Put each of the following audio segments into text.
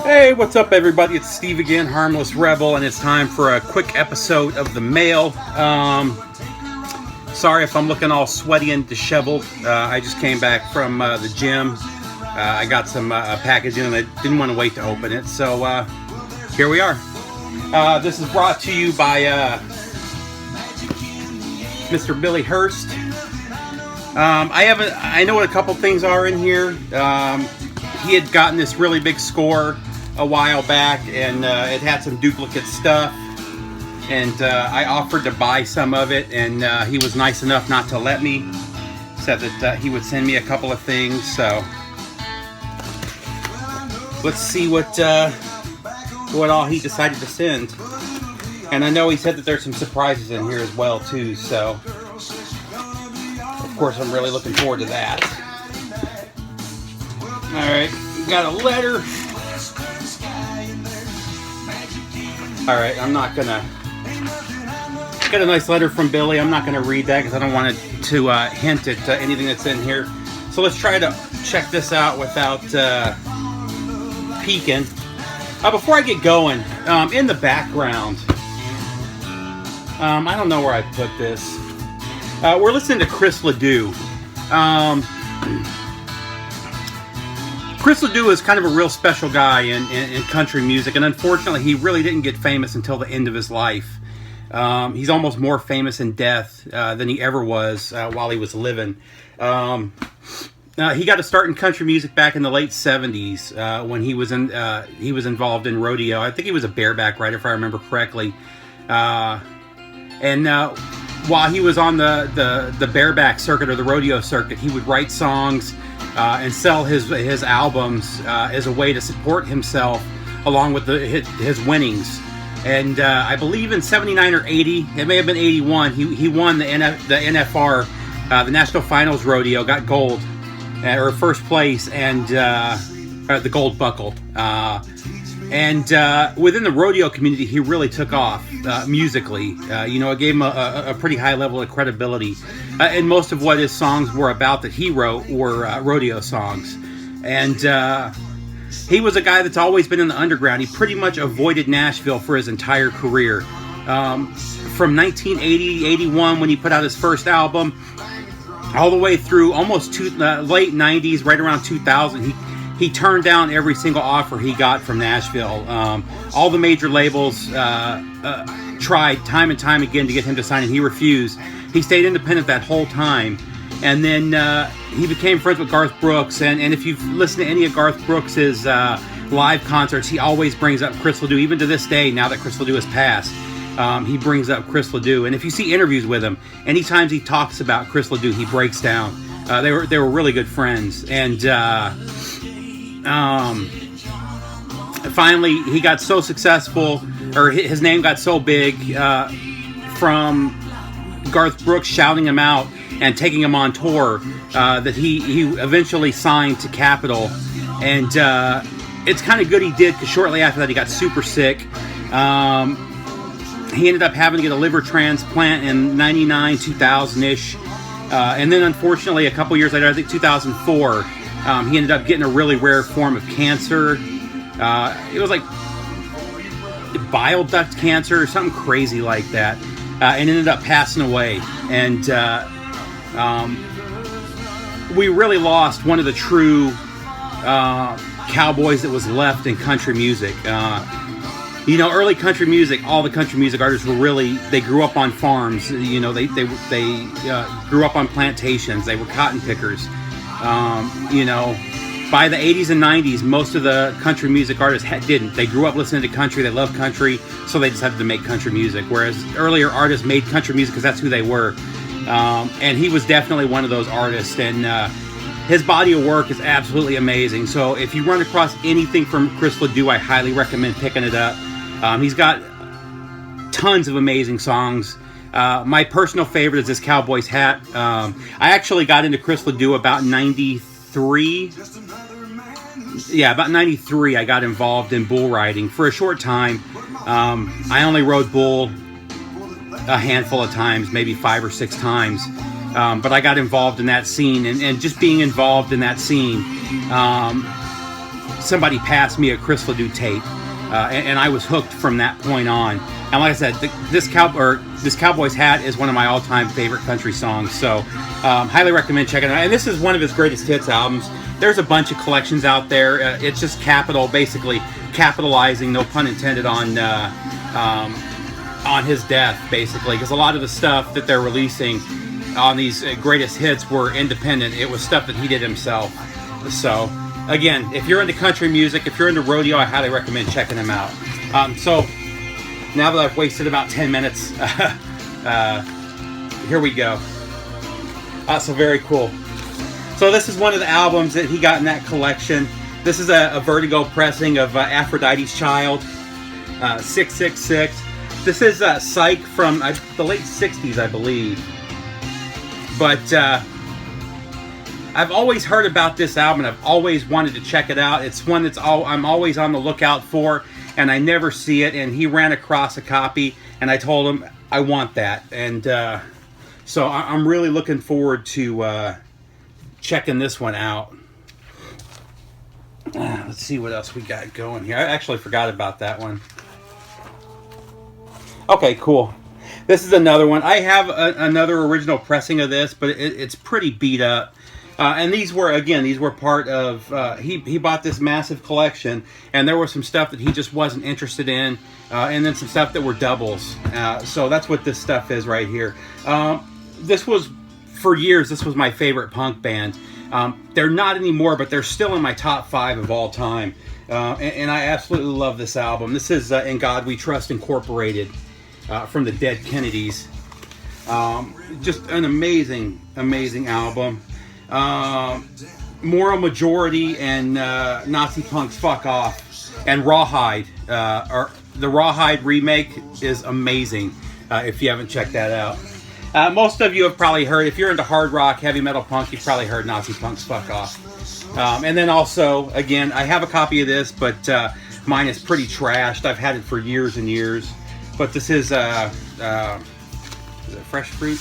Hey, what's up everybody? It's Steve again, Harmless Rebel, and it's time for a quick episode of The Mail. Sorry if I'm looking all sweaty and disheveled. I just came back from the gym. I got some packaging and I didn't want to wait to open it, so here we are. This is brought to you by Mr. Billy Hurst. I know what a couple things are in here. He had gotten this really big score a while back, and it had some duplicate stuff, and I offered to buy some of it, and he was nice enough not to let me. Said that he would send me a couple of things, so let's see what all he decided to send. And I know he said that there's some surprises in here as well too, so of course I'm really looking forward to that. Alright, got a letter. Alright, I'm not gonna... Got a nice letter from Billy. I'm not gonna read that because I don't want it to hint at anything that's in here. So let's try to check this out without peeking. Before I get going, in the background, I don't know where I put this. We're listening to Chris Ledoux. Chris Ledoux is kind of a real special guy in country music, and unfortunately he really didn't get famous until the end of his life. He's almost more famous in death than he ever was while he was living. He got to start in country music back in the late 70s when he was involved in rodeo. I think he was a bareback rider, if I remember correctly. And while he was on the bareback circuit or the rodeo circuit, he would write songs and sell his albums as a way to support himself along with his winnings. And I believe in 79 or 80, it may have been 81, he won the NFR, the National Finals Rodeo, got gold, or first place, and the gold buckle. And within the rodeo community, he really took off musically. It gave him a pretty high level of credibility. And most of what his songs were about that he wrote were rodeo songs. And he was a guy that's always been in the underground. He pretty much avoided Nashville for his entire career. From 1980, 81, when he put out his first album, all the way through almost late 90s, right around 2000, he turned down every single offer he got from Nashville. All the major labels tried time and time again to get him to sign, and he refused. He stayed independent that whole time. And then he became friends with Garth Brooks. And if you've listened to any of Garth Brooks' live concerts, he always brings up Chris Ledoux. Even to this day, now that Chris Ledoux has passed, he brings up Chris Ledoux. And if you see interviews with him, anytime he talks about Chris Ledoux, he breaks down. They were really good friends. And finally, he got so successful, or his name got so big from Garth Brooks shouting him out and taking him on tour that he eventually signed to Capitol. And it's kind of good he did, because shortly after that he got super sick. He ended up having to get a liver transplant in 99, 2000-ish. And then unfortunately a couple years later, I think 2004, he ended up getting a really rare form of cancer. It was like bile duct cancer or something crazy like that. And ended up passing away. And we really lost one of the true cowboys that was left in country music. Early country music, all the country music artists were they grew up on farms. They grew up on plantations. They were cotton pickers. By the 80s and 90s, most of the country music artists didn't. They grew up listening to country, they loved country, so they decided to make country music. Whereas earlier artists made country music because that's who they were. And he was definitely one of those artists. And his body of work is absolutely amazing. So if you run across anything from Chris Ledoux, I highly recommend picking it up. He's got tons of amazing songs. My personal favorite is this Cowboy's Hat. I actually got into Chris Ledoux about 93. Yeah, about 93 I got involved in bull riding for a short time. I only rode bull a handful of times, maybe 5 or 6 times. But I got involved in that scene, and just being involved in that scene somebody passed me a Chris Ledoux tape, and I was hooked from that point on. And like I said, this Cowboy's Hat is one of my all-time favorite country songs. So highly recommend checking it out. And this is one of his greatest hits albums. There's a bunch of collections out there. It's just basically capitalizing, no pun intended, on his death, basically, because a lot of the stuff that they're releasing on these greatest hits were independent. It was stuff that he did himself. So again, if you're into country music, if you're into rodeo, I highly recommend checking him out. So now that I've wasted about 10 minutes, here we go. So very cool. So this is one of the albums that he got in that collection. This is a Vertigo pressing of Aphrodite's Child, 666. This is Psych from the late 60s, I believe. But I've always heard about this album, and I've always wanted to check it out. It's one I'm always on the lookout for, and I never see it. And he ran across a copy, and I told him I want that. And so I'm really looking forward to checking this one out. Let's see what else we got going here. I actually forgot about that one. Okay, cool. This is another one. I have another original pressing of this, but it's pretty beat up. And these were part of, he bought this massive collection, and there was some stuff that he just wasn't interested in, and then some stuff that were doubles. So that's what this stuff is right here. For years, this was my favorite punk band. They're not anymore, but they're still in my top 5 of all time. And I absolutely love this album. This is In God We Trust Incorporated, from the Dead Kennedys. Just an amazing, amazing album. Moral Majority and Nazi Punks Fuck Off and Rawhide. The Rawhide remake is amazing, if you haven't checked that out. Most of you have probably heard, if you're into hard rock, heavy metal punk, you've probably heard Nazi Punks Fuck Off. And then also, again, I have a copy of this, but mine is pretty trashed. I've had it for years and years. But this is it Fresh Fruit?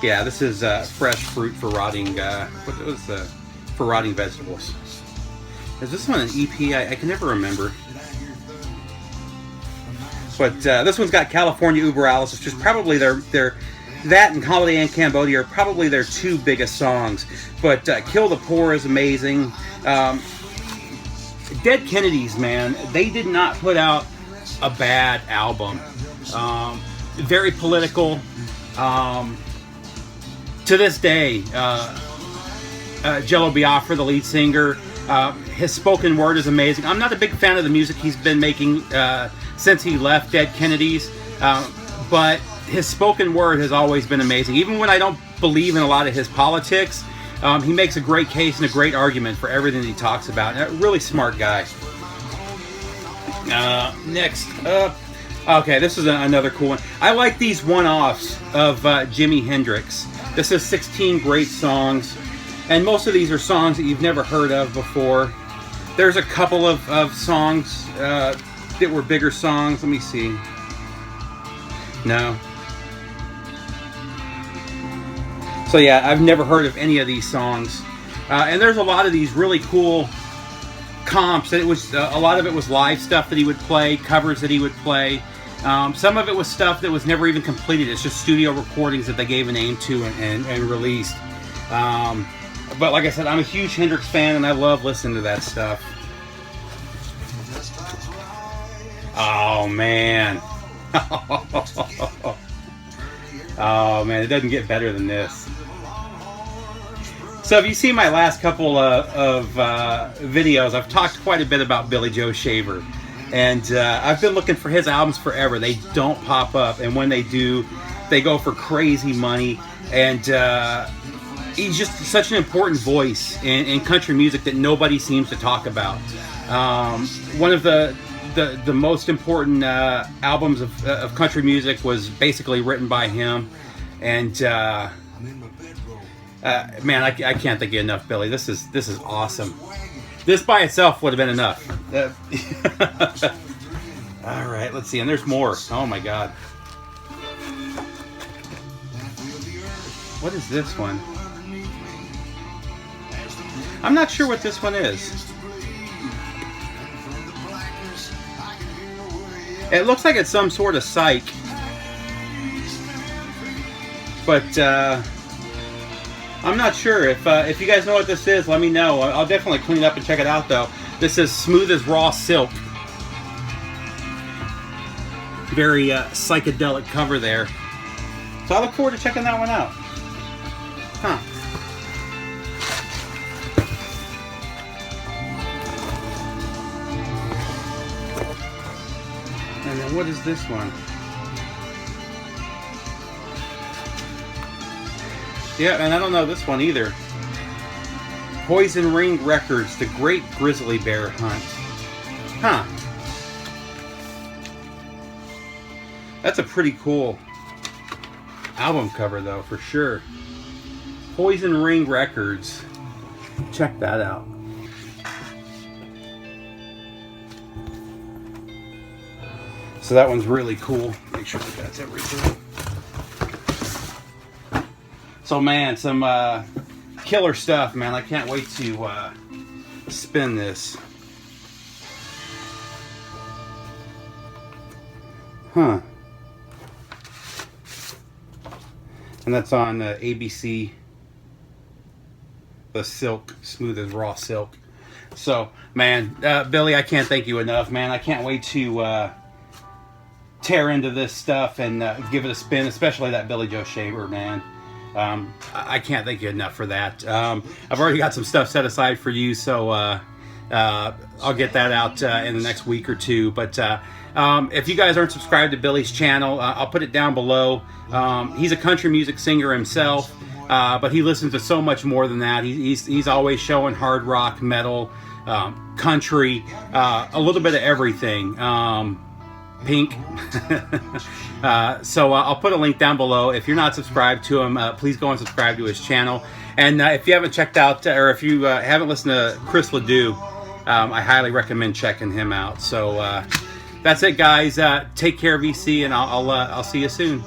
Yeah, this is fresh fruit for rotting. For rotting vegetables. Is this one an EP? I can never remember. But this one's got California Uber Alice, which is probably their that and Holiday in Cambodia are probably their 2 biggest songs. But Kill the Poor is amazing. Dead Kennedys, man, they did not put out a bad album. Very political. To this day, Jello Biafra, the lead singer, his spoken word is amazing. I'm not a big fan of the music he's been making since he left Dead Kennedys, but his spoken word has always been amazing. Even when I don't believe in a lot of his politics, he makes a great case and a great argument for everything that he talks about. A really smart guy. Next up, okay, this is another cool one. I like these one-offs of Jimi Hendrix. This is 16 great songs, and most of these are songs that you've never heard of before. There's a couple of songs that were bigger songs. Let me see. No. So yeah, I've never heard of any of these songs. And there's a lot of these really cool comps. And it was a lot of it was live stuff that he would play, covers that he would play. Some of it was stuff that was never even completed. It's just studio recordings that they gave a name to and released. But like I said, I'm a huge Hendrix fan, and I love listening to that stuff. Oh, man. Oh, man, it doesn't get better than this. So if you see my last couple of videos, I've talked quite a bit about Billy Joe Shaver. And I've been looking for his albums forever. They don't pop up, and when they do, they go for crazy money. And he's just such an important voice in country music that nobody seems to talk about. One of the most important albums of country music was basically written by him. And man, I can't thank you enough, Billy. This is awesome. This by itself would have been enough. All right, let's see. And there's more. Oh my God. What is this one? I'm not sure what this one is. It looks like it's some sort of psych. But I'm not sure. If you guys know what this is, let me know. I'll definitely clean it up and check it out, though. This is Smooth as Raw Silk. Very psychedelic cover there. So I look forward to checking that one out. Huh. And then what is this one? Yeah, and I don't know this one either. Poison Ring Records, The Great Grizzly Bear Hunt. Huh. That's a pretty cool album cover, though, for sure. Poison Ring Records. Check that out. So that one's really cool. Make sure that that's everything. So, man, some killer stuff, man. I can't wait to spin this. Huh. And that's on ABC, the Silk, Smooth as Raw Silk. So, man, Billy, I can't thank you enough, man. I can't wait to tear into this stuff and give it a spin, especially that Billy Joe Shaver, man. I can't thank you enough for that. I've already got some stuff set aside for you, so I'll get that out in the next week or two. But if you guys aren't subscribed to Billy's channel, I'll put it down below. He's a country music singer himself, but he listens to so much more than that. He's always showing hard rock, metal, country, a little bit of everything. Pink. So I'll put a link down below. If you're not subscribed to him, please go and subscribe to his channel. And if you haven't checked out, or if you haven't listened to Chris Ledoux, I highly recommend checking him out. So that's it, guys. Take care, VC, and I'll see you soon.